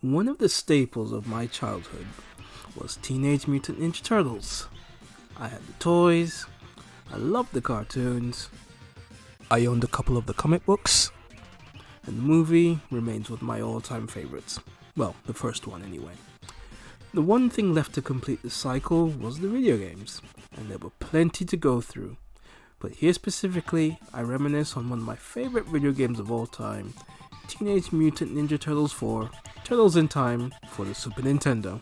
One of the staples of my childhood was Teenage Mutant Ninja Turtles. I had the toys, I loved the cartoons, I owned a couple of the comic books, and the movie remains one of my all-time favorites. Well, the first one anyway. The one thing left to complete the cycle was the video games, and there were plenty to go through. But here specifically, I reminisce on one of my favorite video games of all time, Teenage Mutant Ninja Turtles 4, Turtles in Time for the Super Nintendo.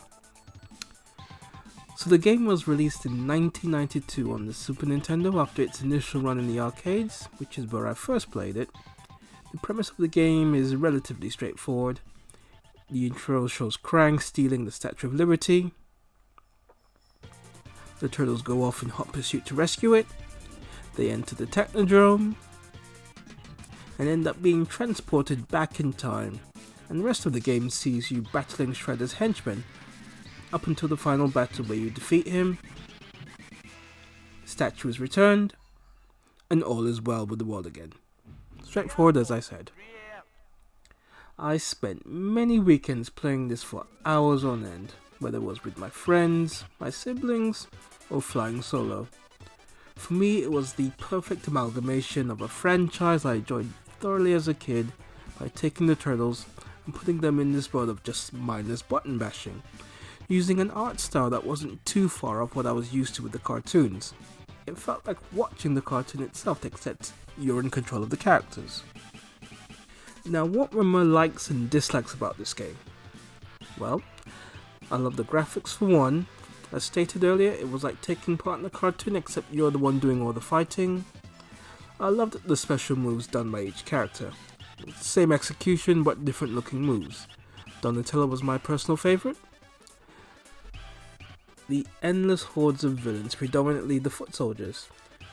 So the game was released in 1992 on the Super Nintendo after its initial run in the arcades, which is where I first played it. The premise of the game is relatively straightforward. The intro shows Krang stealing the Statue of Liberty. The Turtles go off in hot pursuit to rescue it. They enter the Technodrome and end up being transported back in time, and the rest of the game sees you battling Shredder's henchmen up until the final battle where you defeat him, the statue is returned, and all is well with the world again. Straightforward, as I said. I spent many weekends playing this for hours on end, whether it was with my friends, my siblings, or flying solo. For me, it was the perfect amalgamation of a franchise I enjoyed thoroughly as a kid by taking the Turtles and putting them in this world of just mindless button bashing, using an art style that wasn't too far off what I was used to with the cartoons. It felt like watching the cartoon itself, except you're in control of the characters. Now, what were my likes and dislikes about this game? Well, I love the graphics for one. As stated earlier, it was like taking part in a cartoon except you're the one doing all the fighting. I loved the special moves done by each character. Same execution but different looking moves. Donatello was my personal favourite. The endless hordes of villains, predominantly the foot soldiers,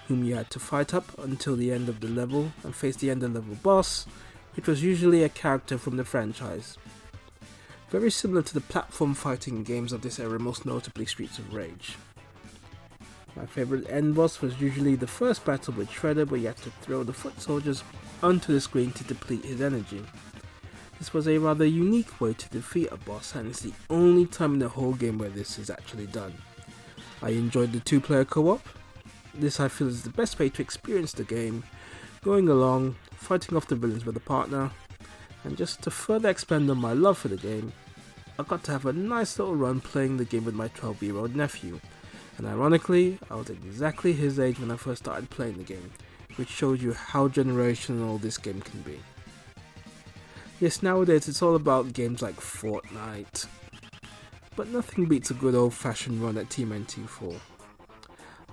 whom you had to fight up until the end of the level and face the end of level boss, which was usually a character from the franchise. Very similar to the platform fighting games of this era, most notably Streets of Rage. My favourite end boss was usually the first battle with Shredder, where you had to throw the foot soldiers onto the screen to deplete his energy. This was a rather unique way to defeat a boss, and it's the only time in the whole game where this is actually done. I enjoyed the 2-player co-op. This I feel is the best way to experience the game, going along, fighting off the villains with a partner, and just to further expand on my love for the game, I got to have a nice little run playing the game with my 12-year-old nephew, and ironically, I was exactly his age when I first started playing the game, which shows you how generational this game can be. Yes, nowadays it's all about games like Fortnite, but nothing beats a good old-fashioned run at TMNT 4.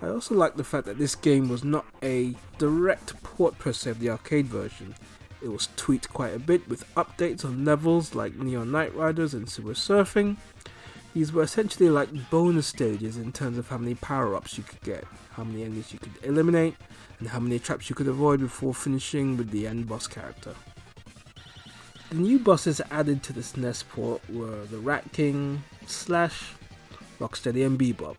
I also like the fact that this game was not a direct port per se of the arcade version. It was tweaked quite a bit with updates on levels like Neon Knight Riders and Sewer Surfing. These were essentially like bonus stages in terms of how many power-ups you could get, how many enemies you could eliminate, and how many traps you could avoid before finishing with the end boss character. The new bosses added to the SNES port were the Rat King, Slash, Rocksteady and Bebop.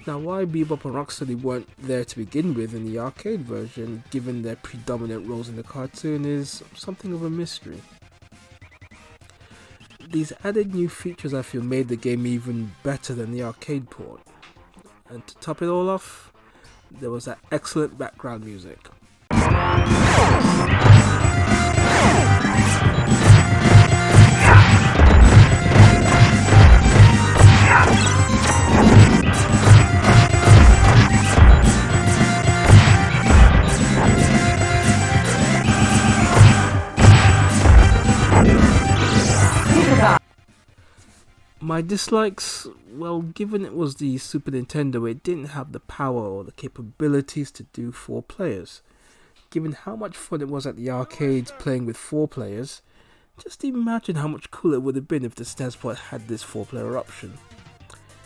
Now, why Bebop and Rocksteady weren't there to begin with in the arcade version, given their predominant roles in the cartoon, is something of a mystery. These added new features I feel made the game even better than the arcade port. And to top it all off, there was that excellent background music. My dislikes, well, given it was the Super Nintendo, it didn't have the power or the capabilities to do 4 players. Given how much fun it was at the arcades playing with 4 players, just imagine how much cooler it would have been if the SNES port had this 4-player option.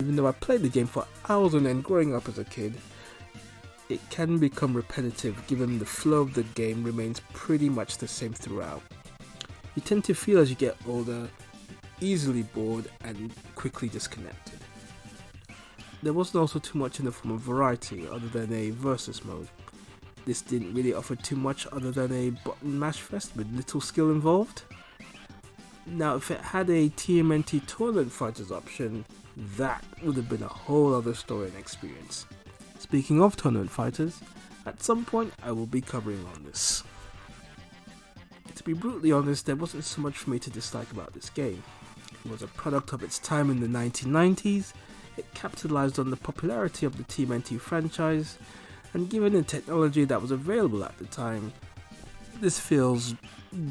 Even though I played the game for hours on end growing up as a kid, it can become repetitive given the flow of the game remains pretty much the same throughout. You tend to feel as you get older, easily bored and quickly disconnected. There wasn't also too much in the form of variety other than a versus mode. This didn't really offer too much other than a button mash fest with little skill involved. Now, if it had a TMNT Tournament Fighters option, that would have been a whole other story and experience. Speaking of Tournament Fighters, at some point I will be covering on this. To be brutally honest, there wasn't so much for me to dislike about this game. It was a product of its time in the 1990s, it capitalized on the popularity of the TMNT franchise, and given the technology that was available at the time, this feels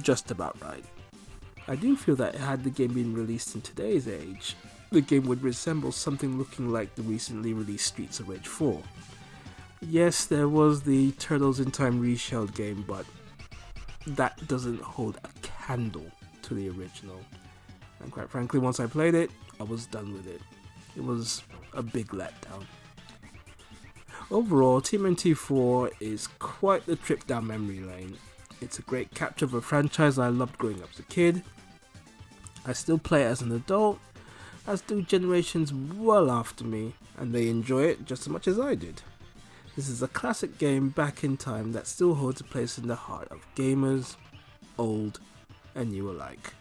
just about right. I do feel that had the game been released in today's age, the game would resemble something looking like the recently released Streets of Rage 4. Yes, there was the Turtles in Time reshelled game, but that doesn't hold a candle to the original. And quite frankly, once I played it, I was done with it. It was a big letdown. Overall, TMNT 4 is quite the trip down memory lane. It's a great capture of a franchise I loved growing up as a kid. I still play it as an adult, as do generations well after me, and they enjoy it just as much as I did. This is a classic game back in time that still holds a place in the heart of gamers, old and new alike.